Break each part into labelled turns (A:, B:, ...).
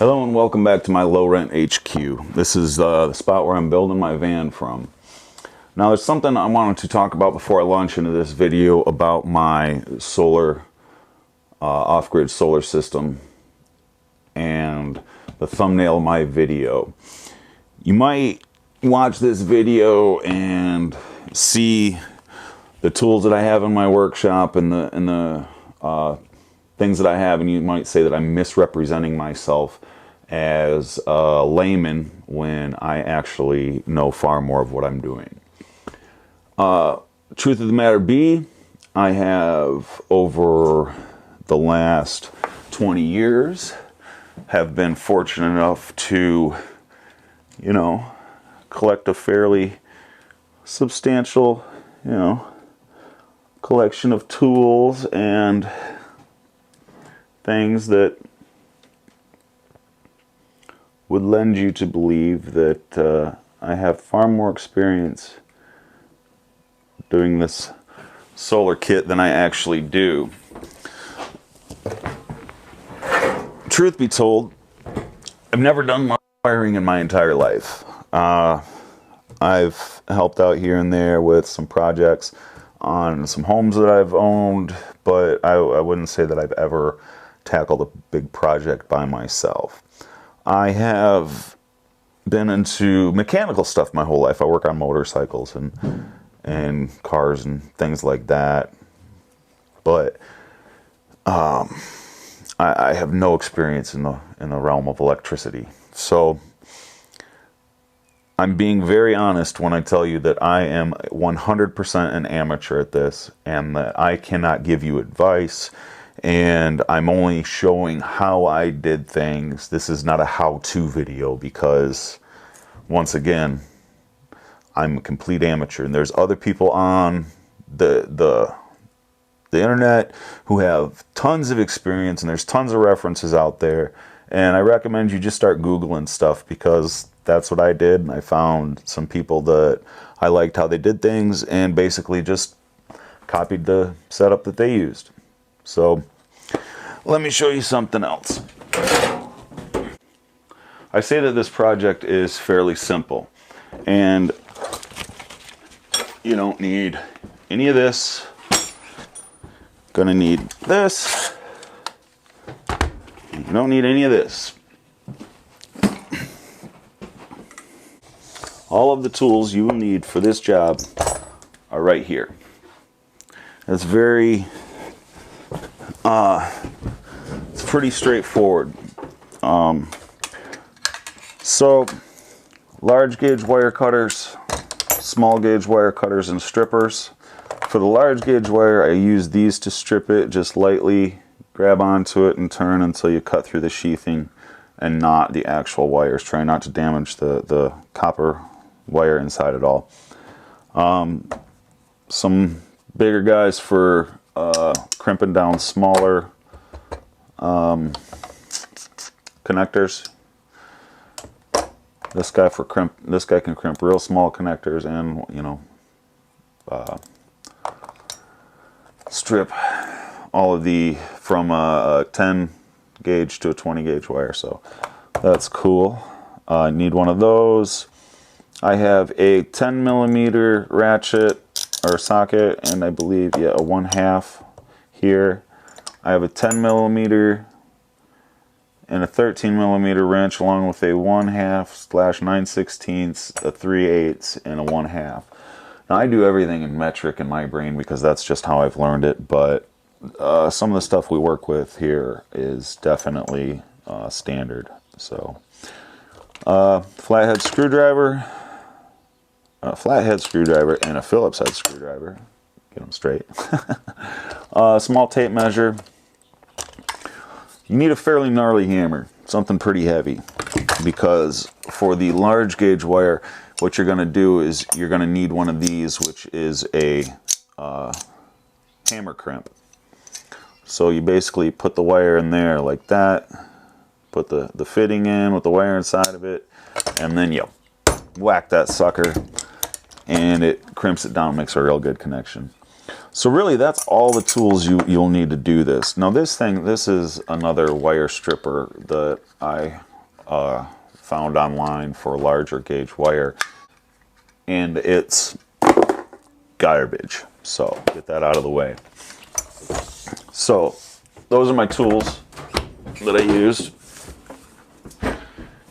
A: Hello and welcome back to my low rent HQ. This is the spot where I'm building my van from. Now there's something I wanted to talk about before I launch into this video about my solar, off-grid solar system and the thumbnail of my video. You might watch this video and see the tools that I have in my workshop and the things that I have, and you might say that I'm misrepresenting myself as a layman when I actually know far more of what I'm doing. Truth of the matter be, I have over the last 20 years have been fortunate enough to, collect a fairly substantial, collection of tools and things that would lend you to believe that I have far more experience doing this solar kit than I actually do. Truth be told, I've never done wiring in my entire life. I've helped out here and there with some projects on some homes that I've owned, but I wouldn't say that I've ever tackled a big project by myself. I have been into mechanical stuff my whole life. I work on motorcycles and cars and things like that, but I have no experience in the realm of electricity. So I'm being very honest when I tell you that I am 100% an amateur at this, and that I cannot give you advice, and I'm only showing how I did things. This is not a how-to video because, once again, I'm a complete amateur, and there's other people on the internet who have tons of experience, and there's tons of references out there, and I recommend you just start Googling stuff, because that's what I did. I found some people that I liked how they did things and basically just copied the setup that they used. So let me show you something else. I say that this project is fairly simple, and you don't need any of this. Gonna need this. You don't need any of this. All of the tools you will need for this job are right here. It's very, it's pretty straightforward. So, large gauge wire cutters, small gauge wire cutters, and strippers. For the large gauge wire, I use these to strip it. Just lightly grab onto it and turn until you cut through the sheathing and not the actual wires. Try not to damage the copper wire inside at all. Some bigger guys for crimping down smaller connectors. This guy can crimp real small connectors, and strip all of the from a 10 gauge to a 20 gauge wire. So that's cool. I need one of those. I have a 10 millimeter ratchet or socket, and I believe, a 1/2 here. I have a 10 millimeter and a 13 millimeter wrench, along with a 1/2/9/16, a 3/8, and a 1/2. Now I do everything in metric in my brain because that's just how I've learned it, but some of the stuff we work with here is definitely standard. So flathead screwdriver. A flathead screwdriver and a Phillips head screwdriver. Get them straight. Small tape measure. You need a fairly gnarly hammer, something pretty heavy, because for the large gauge wire, what you're going to do is you're going to need one of these, which is a hammer crimp. So you basically put the wire in there like that, put the fitting in with the wire inside of it, and then you whack that sucker, and it crimps it down, makes a real good connection. So really, that's all the tools you'll need to do this. Now this is another wire stripper that I found online for larger gauge wire, and it's garbage. So get that out of the way. So those are my tools that I used.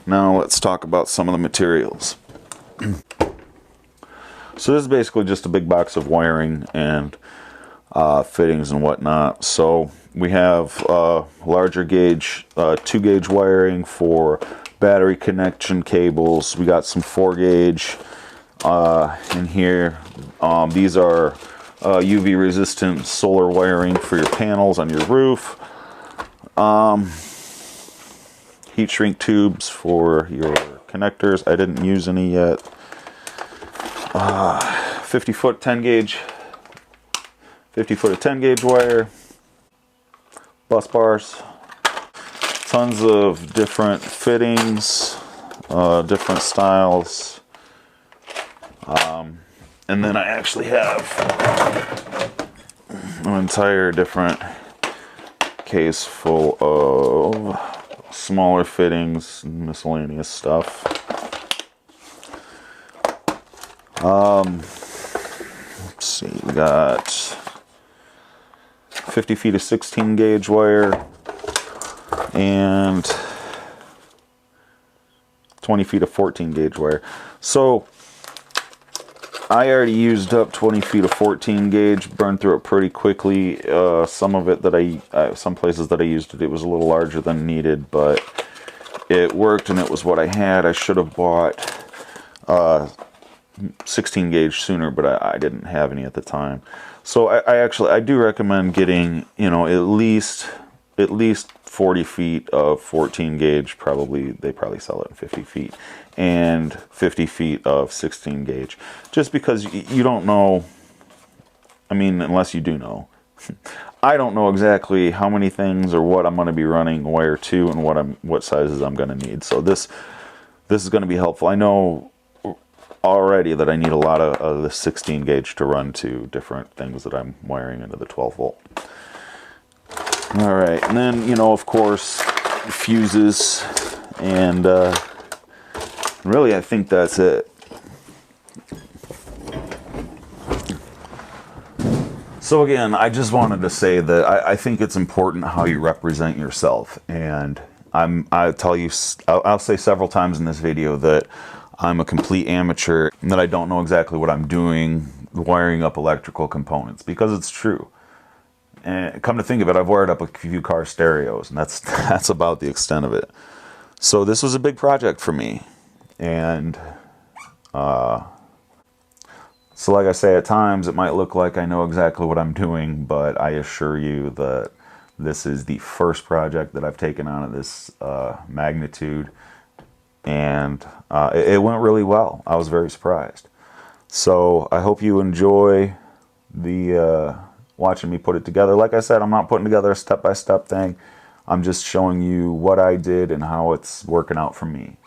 A: Now let's talk about some of the materials. So this is basically just a big box of wiring and fittings and whatnot. So we have larger gauge, 2-gauge wiring for battery connection cables. We got some 4-gauge in here. These are UV resistant solar wiring for your panels on your roof. Heat shrink tubes for your connectors. I didn't use any yet. 50-foot 10-gauge, 50-foot of 10-gauge wire. Bus bars. Tons of different fittings, different styles. And then I actually have an entire different case full of smaller fittings, miscellaneous stuff. Let's see, we got 50 feet of 16-gauge wire and 20 feet of 14-gauge wire. So I already used up 20 feet of 14 gauge, burned through it pretty quickly. Some of it that some places that I used it was a little larger than needed, but it worked and it was what I had. I should have bought 16 gauge sooner, but I didn't have any at the time. So I do recommend getting, you know, at least 40 feet of 14 gauge. They probably sell it in 50 feet, and 50 feet of 16 gauge, just because you don't know. I mean, unless you do know. I don't know exactly how many things or what I'm going to be running wire to and what sizes I'm going to need. So this is going to be helpful. I know already that I need a lot of the 16 gauge to run to different things that I'm wiring into the 12 volt. All right, and then, you know, of course, fuses, and really I think that's it. So again, I just wanted to say that I think it's important how you represent yourself, and I'll say several times in this video that I'm a complete amateur and that I don't know exactly what I'm doing wiring up electrical components, because it's true. And come to think of it, I've wired up a few car stereos, and that's about the extent of it. So this was a big project for me, and so like I say, at times it might look like I know exactly what I'm doing, but I assure you that this is the first project that I've taken on of this magnitude, and it went really well. I was very surprised. So I hope you enjoy the watching me put it together. Like I said, I'm not putting together a step-by-step thing. I'm just showing you what I did and how it's working out for me.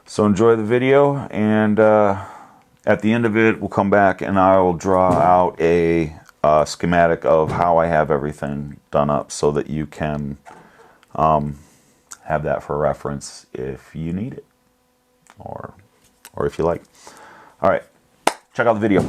A: So enjoy the video, and at the end of it, we'll come back and I'll draw out a schematic of how I have everything done up, so that you can have that for reference if you need it, or if you like. All right, check out the video.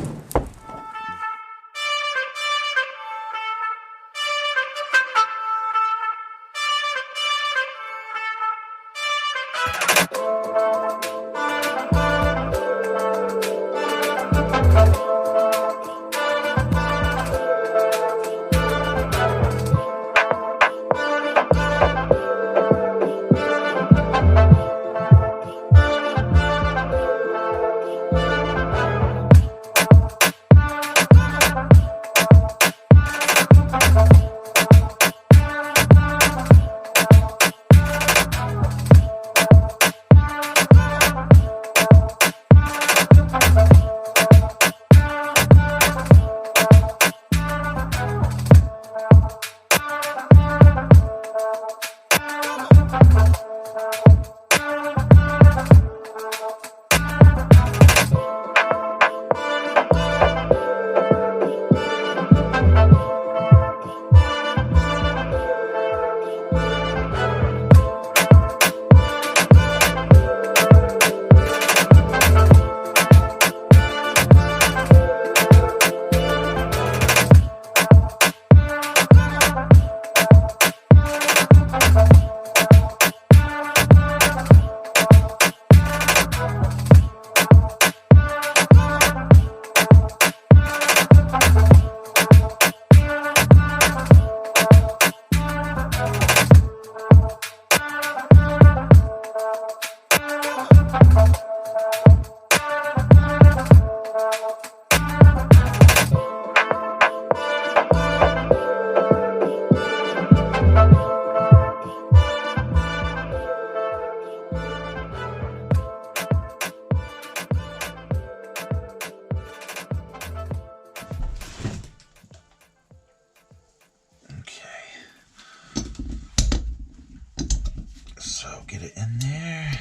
A: get it in there.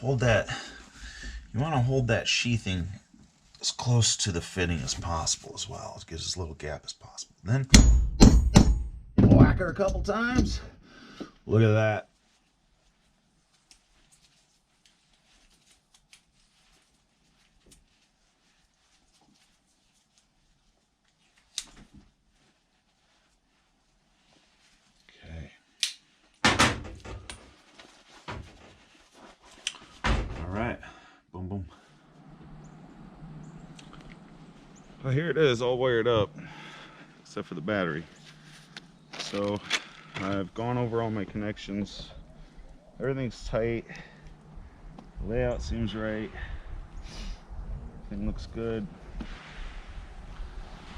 A: Hold that. You want to hold that sheathing as close to the fitting as possible as well. It gives as little gap as possible. Then whack her a couple times. Look at that. Alright, boom, boom. Well, here it is, all wired up, except for the battery. So, I've gone over all my connections. Everything's tight. The layout seems right. Everything looks good.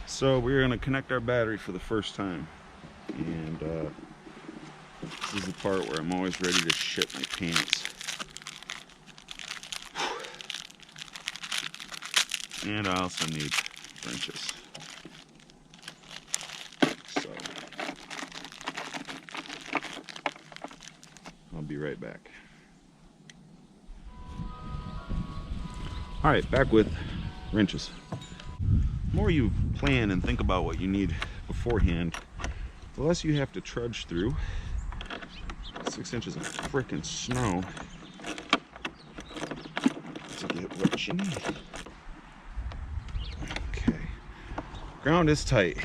A: So, we're going to connect our battery for the first time. And, this is the part where I'm always ready to shit my pants. And I also need wrenches. So, I'll be right back. Alright, back with wrenches. The more you plan and think about what you need beforehand, the less you have to trudge through 6 inches of frickin' snow to get what you need. Okay, ground is tight.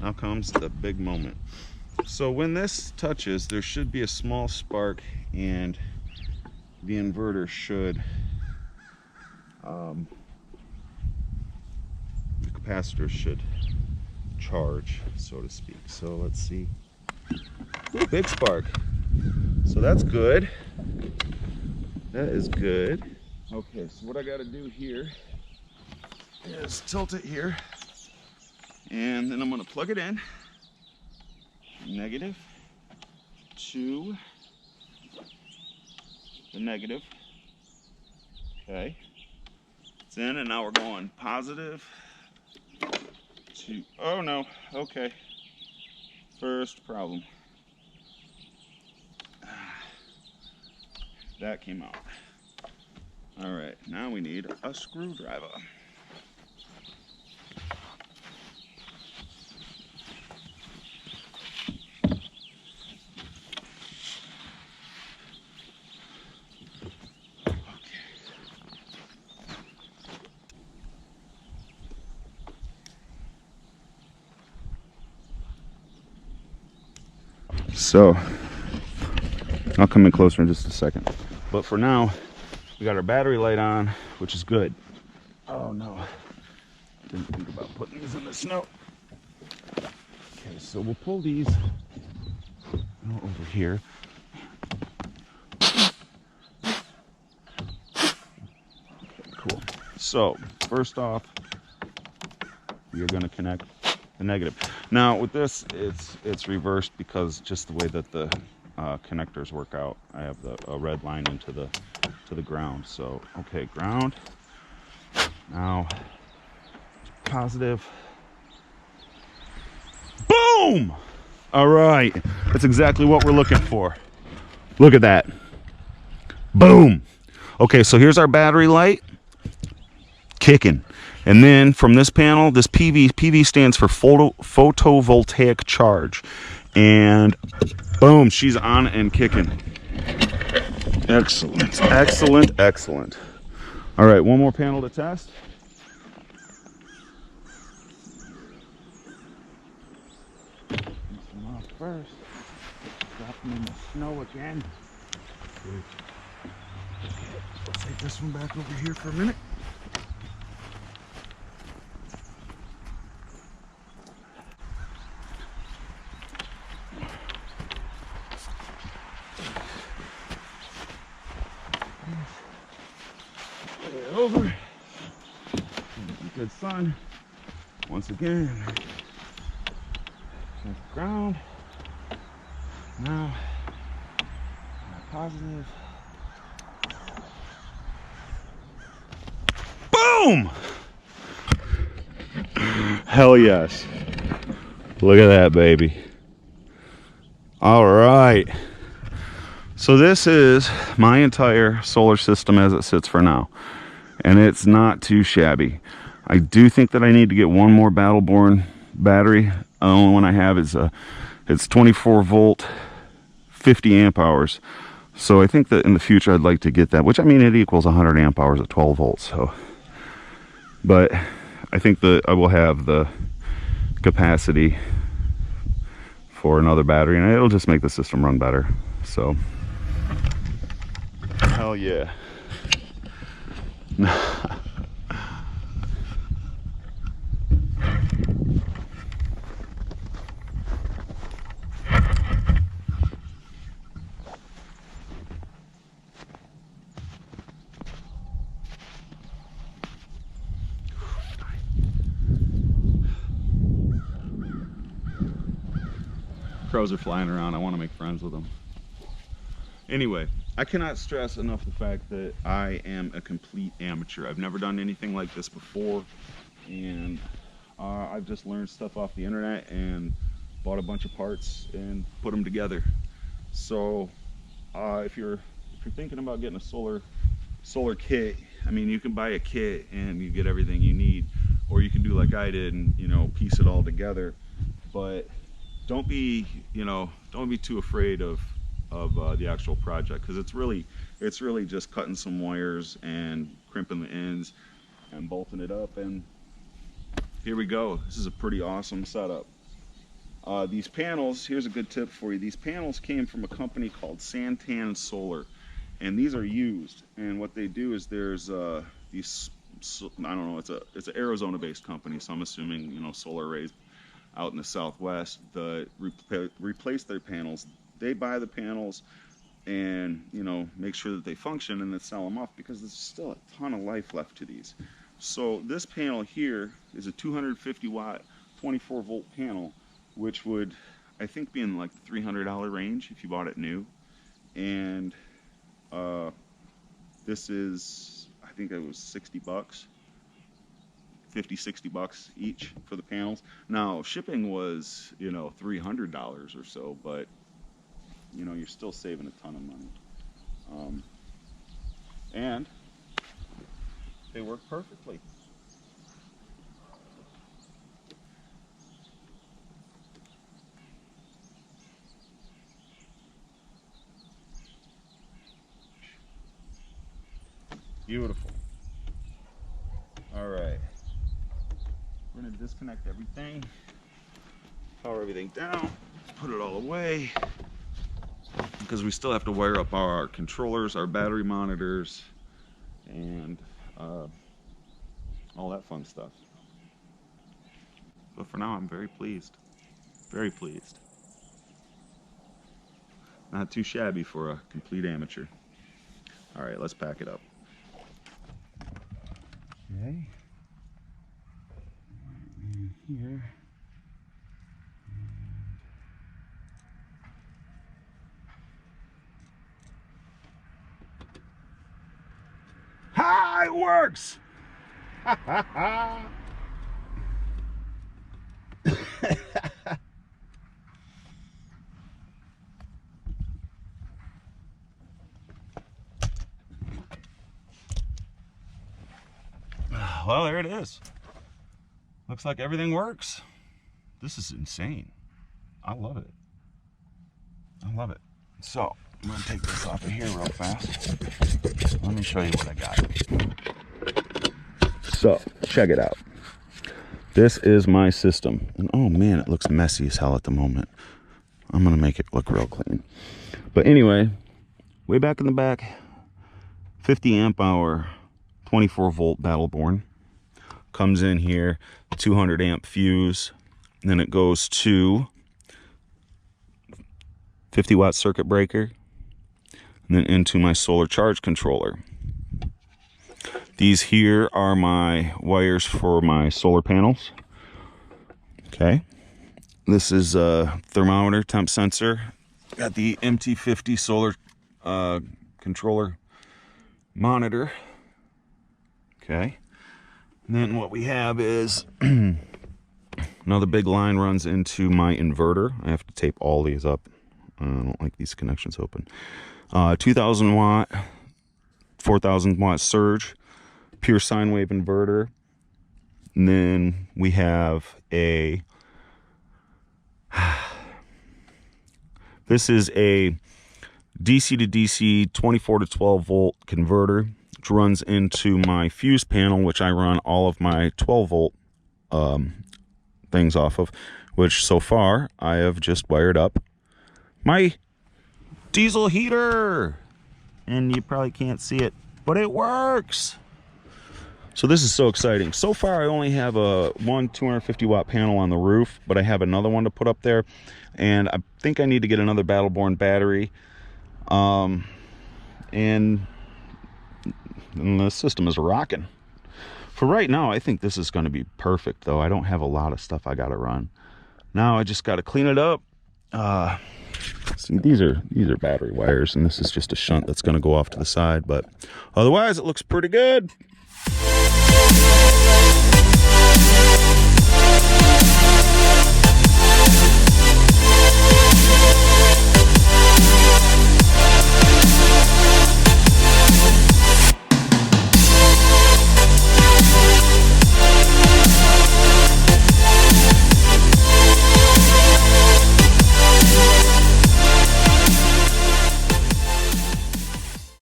A: Now comes the big moment. So when this touches, there should be a small spark and the inverter should, the capacitor should charge, so to speak. So let's see. Ooh, big spark. So that's good. That is good. Okay, so what I got to do here is tilt it here, and then I'm going to plug it in. Negative to the negative. Okay, it's in, and now we're going positive to, oh no, okay, first problem. That came out. All right, now we need a screwdriver. So, I'll come in closer in just a second. But for now, we got our battery light on, which is good. Oh no, I didn't think about putting these in the snow. Okay, so we'll pull these over here. Okay, cool. So, first off, you're gonna connect the negative. Now with this, it's reversed because just the way that the connectors work out. I have a red line into the ground. So okay, ground. Now positive. Boom! All right, that's exactly what we're looking for. Look at that. Boom. Okay, so here's our battery light kicking. And then from this panel, this PV stands for photovoltaic charge. And boom, she's on and kicking. Excellent, excellent, excellent. All right, one more panel to test. This one off first. Drop them in the snow again. Good. Okay, let's take this one back over here for a minute. Over. Good sun. Once again. Check the ground. Now, positive. Boom! Hell yes. Look at that baby. All right. So this is my entire solar system as it sits for now. And it's not too shabby. I do think that I need to get one more Battleborn battery. The only one I have is it's 24 volt, 50 amp hours. So I think that in the future I'd like to get that, which I mean it equals 100 amp hours at 12 volts. So, but I think that I will have the capacity for another battery, and it'll just make the system run better. So, hell yeah. Crows are flying around. I want to make friends with them. Anyway, I cannot stress enough the fact that I am a complete amateur. I've never done anything like this before, and I've just learned stuff off the internet and bought a bunch of parts and put them together. So if you're thinking about getting a solar kit, I mean, you can buy a kit and you get everything you need, or you can do like I did and, you know, piece it all together. But don't be too afraid of the actual project, because it's really just cutting some wires and crimping the ends and bolting it up, and here we go. This is a pretty awesome setup. These panels, here's a good tip for you. These panels came from a company called Santan Solar, and these are used, and what they do is there's these, I don't know, it's an Arizona based company, so I'm assuming, you know, solar arrays out in the Southwest that replace their panels. They buy the panels and, you know, make sure that they function and then sell them off, because there's still a ton of life left to these. So this panel here is a 250 watt 24 volt panel, which would, I think, be in like the $300 range if you bought it new. And this is, I think it was 60 bucks. 50, 60 bucks each for the panels. Now shipping was, you know, $300 or so, but you know, you're still saving a ton of money. And they work perfectly. Beautiful. All right. We're going to disconnect everything, power everything down, put it all away, because we still have to wire up our controllers, our battery monitors, and all that fun stuff. But for now, I'm very pleased. Very pleased. Not too shabby for a complete amateur. All right, let's pack it up. Okay. Here. Ha! It works! Well, there it is. Looks like everything works. This is insane. I love it. I love it. So, I'm gonna take this off of here real fast. Let me show you what I got. So, check it out. This is my system. And oh man, it looks messy as hell at the moment. I'm gonna make it look real clean. But anyway, way back in the back, 50 amp hour, 24 volt Battleborn. Comes in here, 200 amp fuse, and then it goes to 50 watt circuit breaker, and then into my solar charge controller. These here are my wires for my solar panels. Okay, this is a thermometer, temp sensor. Got the MT50 solar controller monitor. Okay. And then what we have is Another big line runs into my inverter. I have to tape all these up. I don't like these connections open. 2000 watt, 4000 watt surge, pure sine wave inverter. And then we have a, this is a DC to DC 24 to 12 volt converter, which runs into my fuse panel, which I run all of my 12 volt things off of, which so far I have just wired up my diesel heater, and you probably can't see it, but it works. So this is so exciting. So far I only have a 250 watt panel on the roof, but I have another one to put up there, and I think I need to get another Battleborn battery, and the system is rocking. For right now, I think this is going to be perfect, though. I don't have a lot of stuff I got to run. Now I just got to clean it up. See, these are battery wires, and this is just a shunt that's going to go off to the side. But otherwise, it looks pretty good.